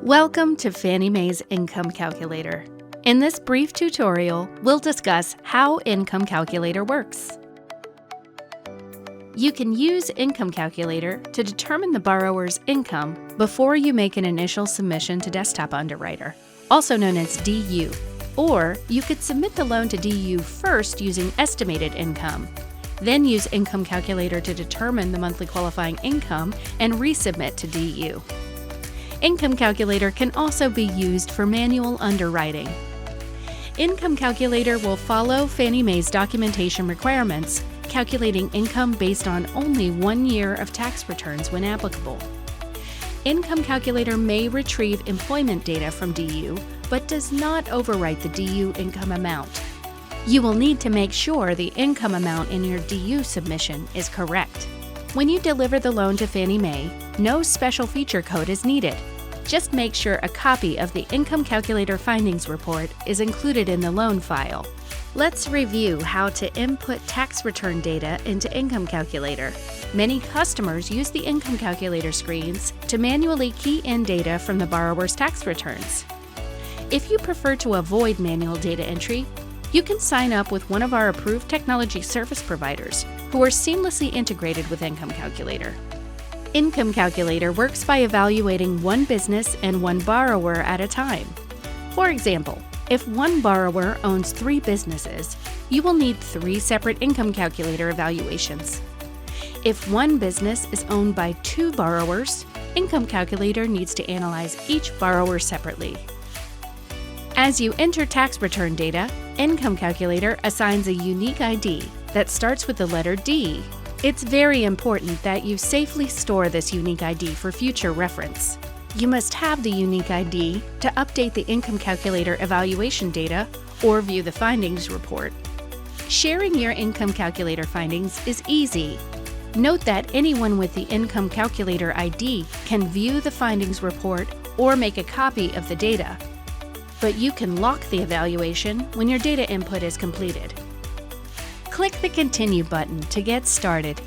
Welcome to Fannie Mae's Income Calculator. In this brief tutorial, we'll discuss how Income Calculator works. You can use Income Calculator to determine the borrower's income before you make an initial submission to Desktop Underwriter, also known as DU. Or you could submit the loan to DU first using estimated income, then use Income Calculator to determine the monthly qualifying income and resubmit to DU. Income Calculator can also be used for manual underwriting. Income Calculator will follow Fannie Mae's documentation requirements, calculating income based on only 1 year of tax returns when applicable. Income Calculator may retrieve employment data from DU, but does not overwrite the DU income amount. You will need to make sure the income amount in your DU submission is correct. When you deliver the loan to Fannie Mae, no special feature code is needed. Just make sure a copy of the Income Calculator findings report is included in the loan file. Let's review how to input tax return data into Income Calculator. Many customers use the Income Calculator screens to manually key in data from the borrower's tax returns. If you prefer to avoid manual data entry, you can sign up with one of our approved technology service providers who are seamlessly integrated with Income Calculator. Income Calculator works by evaluating one business and one borrower at a time. For example, if one borrower owns 3 businesses, you will need 3 separate Income Calculator evaluations. If one business is owned by 2 borrowers, Income Calculator needs to analyze each borrower separately. As you enter tax return data, Income Calculator assigns a unique ID that starts with the letter D. It's very important that you safely store this unique ID for future reference. You must have the unique ID to update the Income Calculator evaluation data or view the findings report. Sharing your Income Calculator findings is easy. Note that anyone with the Income Calculator ID can view the findings report or make a copy of the data, but you can lock the evaluation when your data input is completed. Click the Continue button to get started.